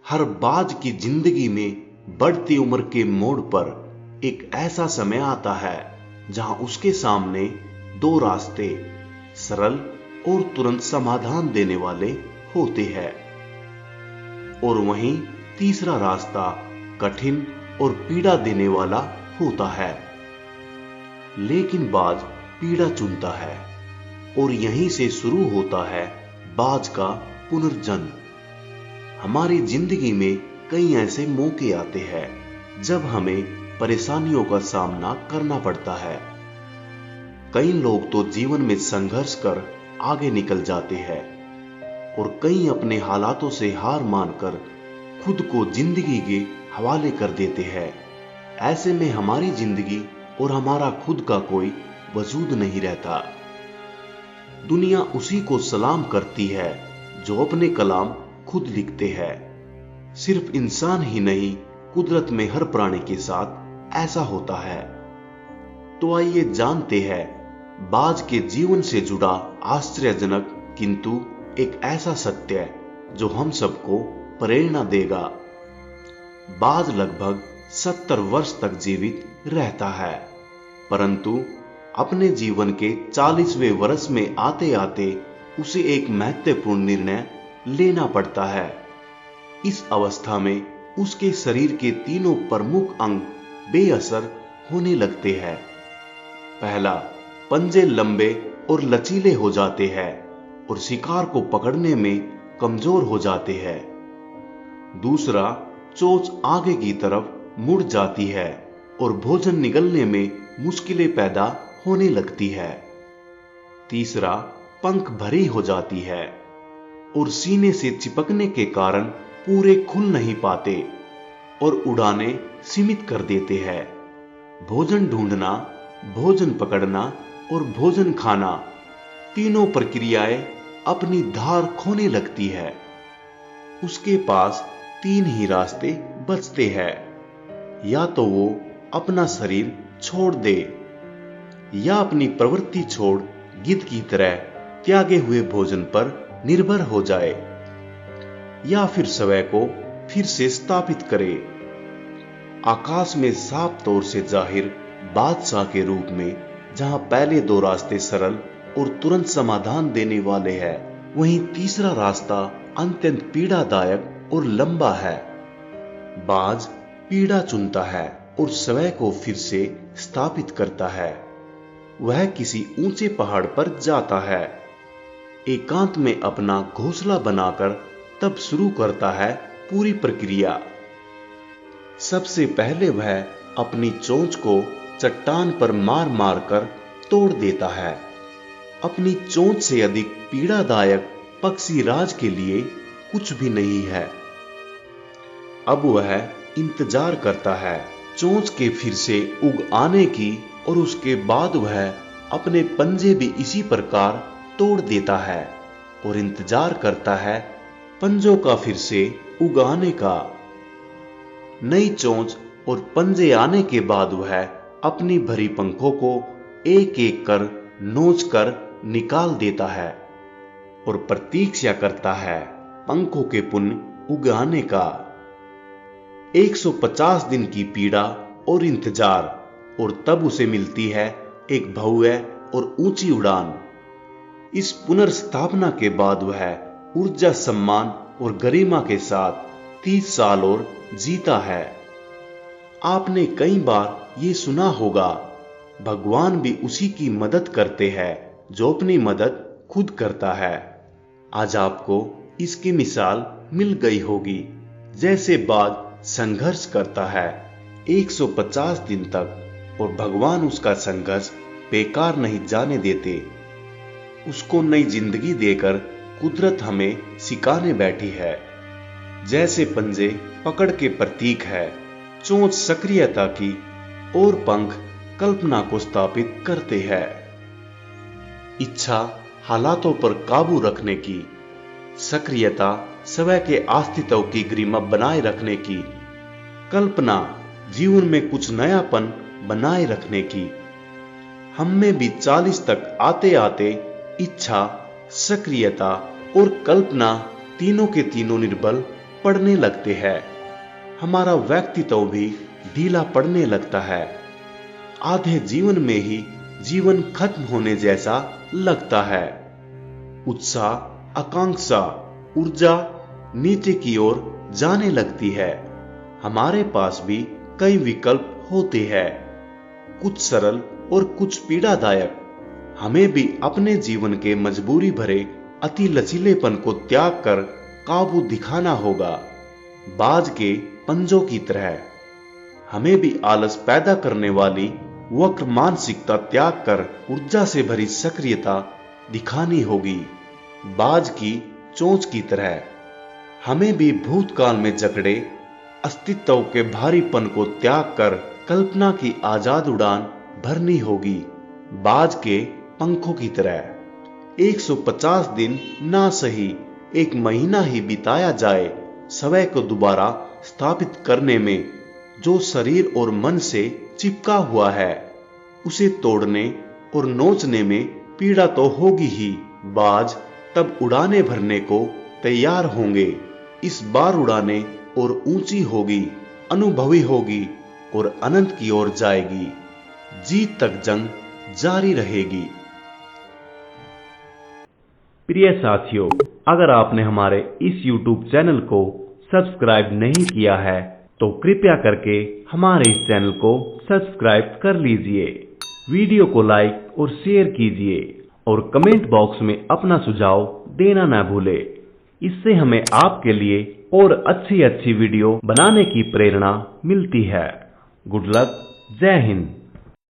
हर बाज की जिंदगी में बढ़ती उम्र के मोड़ पर एक ऐसा समय आता है जहां उसके सामने दो रास्ते, सरल और तुरंत समाधान देने वाले होते हैं, और वहीं तीसरा रास्ता कठिन और पीड़ा देने वाला होता है। लेकिन बाज पीड़ा चुनता है, और यहीं से शुरू होता है बाज का पुनर्जन्म। हमारी जिंदगी में कई ऐसे मौके आते हैं जब हमें परेशानियों का सामना करना पड़ता है। कई लोग तो जीवन में संघर्ष कर आगे निकल जाते हैं, और कई अपने हालातों से हार मानकर खुद को जिंदगी के हवाले कर देते हैं। ऐसे में हमारी जिंदगी और हमारा खुद का कोई वजूद नहीं रहता। दुनिया उसी को सलाम करती है जो अपने कलाम खुद लिखते हैं। सिर्फ इंसान ही नहीं, कुदरत में हर प्राणी के साथ ऐसा होता है। तो आइए जानते हैं बाज के जीवन से जुड़ा आश्चर्यजनक किंतु एक ऐसा सत्य जो हम सबको प्रेरणा देगा। बाज लगभग 70 वर्ष तक जीवित रहता है, परंतु अपने जीवन के 40वें वर्ष में आते आते उसे एक महत्वपूर्ण निर्णय लेना पड़ता है। इस अवस्था में उसके शरीर के तीनों प्रमुख अंग बेअसर होने लगते हैं। पहला, पंजे लंबे और लचीले हो जाते हैं और शिकार को पकड़ने में कमजोर हो जाते हैं। दूसरा, चोंच आगे की तरफ मुड़ जाती है और भोजन निगलने में मुश्किलें पैदा होने लगती है। तीसरा, पंख भरी हो जाती है और सीने से चिपकने के कारण पूरे खुल नहीं पाते और उड़ानें सीमित कर देते हैं। भोजन ढूंढना, भोजन पकड़ना और भोजन खाना, तीनों प्रक्रियाएं अपनी धार खोने लगती है। उसके पास 3 ही रास्ते बचते हैं। या तो वो अपना शरीर छोड़ दे, या अपनी प्रवृत्ति छोड़ गिद्ध की तरह त्यागे हुए भोजन पर निर्भर हो जाए, या फिर स्वयं को फिर से स्थापित करे। आकाश में साफ तौर से जाहिर बादशाह के रूप में जहां पहले 2 रास्ते सरल और तुरंत समाधान देने वाले हैं, वहीं तीसरा रास्ता अत्यंत पीड़ादायक और लंबा है। बाज पीड़ा चुनता है और स्वयं को फिर से स्थापित करता है। वह किसी ऊंचे पहाड़ पर जाता है, एकांत में अपना घोंसला बनाकर तब शुरू करता है पूरी प्रक्रिया। सबसे पहले वह अपनी चोंच को चट्टान पर मार मार कर तोड़ देता है। अपनी चोंच से अधिक पीड़ादायक पक्षी राज के लिए कुछ भी नहीं है। अब वह इंतजार करता है चोंच के फिर से उग आने की, और उसके बाद वह अपने पंजे भी इसी प्रकार तोड़ देता है और इंतजार करता है पंजों का फिर से उगाने का। नई चोंच और पंजे आने के बाद वह अपनी भरी पंखों को एक एक कर नोच कर निकाल देता है और प्रतीक्षा करता है पंखों के पुनः उगाने का। 150 दिन की पीड़ा और इंतजार, और तब उसे मिलती है एक भव्य और ऊंची उड़ान। इस पुनर्स्थापना के बाद वह ऊर्जा, सम्मान और गरिमा के साथ 30 साल और जीता है। आपने कई बार ये सुना होगा, भगवान भी उसी की मदद करते हैं जो अपनी मदद खुद करता है। आज आपको इसकी मिसाल मिल गई होगी। जैसे बाज संघर्ष करता है 150 दिन तक, और भगवान उसका संघर्ष बेकार नहीं जाने देते। उसको नई जिंदगी देकर कुदरत हमें सिखाने बैठी है। जैसे पंजे पकड़ के प्रतीक है, चोंच सक्रियता की, और पंख कल्पना को स्थापित करते हैं। इच्छा हालातों पर काबू रखने की, सक्रियता स्वयं के अस्तित्व की गरिमा बनाए रखने की, कल्पना जीवन में कुछ नयापन बनाए रखने की। हम में भी 40 तक आते आते इच्छा, सक्रियता और कल्पना तीनों के तीनों निर्बल पड़ने लगते हैं। हमारा व्यक्तित्व भी ढीला पड़ने लगता है। आधे जीवन में ही जीवन खत्म होने जैसा लगता है। उत्साह, आकांक्षा, ऊर्जा नीचे की ओर जाने लगती है। हमारे पास भी कई विकल्प होते हैं, कुछ सरल और कुछ पीड़ादायक। हमें भी अपने जीवन के मजबूरी भरे अति लचीलेपन को त्याग कर काबू दिखाना होगा, बाज के पंजों की तरह। हमें भी आलस पैदा करने वाली वक्र मानसिकता त्याग कर ऊर्जा से भरी सक्रियता दिखानी होगी, बाज की चोंच की तरह। हमें भी भूतकाल में जकड़े अस्तित्व के भारीपन को त्याग कर कल्पना की आजाद उड़ान भरनी होगी, बाज के पंखों की तरह। 150 दिन ना सही 1 महीना ही बिताया जाए स्वयं को दोबारा स्थापित करने में। जो शरीर और मन से चिपका हुआ है उसे तोड़ने और नोचने में पीड़ा तो होगी ही, बाज तब उड़ाने भरने को तैयार होंगे। इस बार उड़ाने और ऊंची होगी, अनुभवी होगी और अनंत की ओर जाएगी। जीत तक जंग जारी रहेगी। प्रिय साथियों, अगर आपने हमारे इस YouTube चैनल को सब्सक्राइब नहीं किया है तो कृपया करके हमारे इस चैनल को सब्सक्राइब कर लीजिए। वीडियो को लाइक और शेयर कीजिए और कमेंट बॉक्स में अपना सुझाव देना न भूलें। इससे हमें आपके लिए और अच्छी वीडियो बनाने की प्रेरणा मिलती है। Good luck. जय हिंद।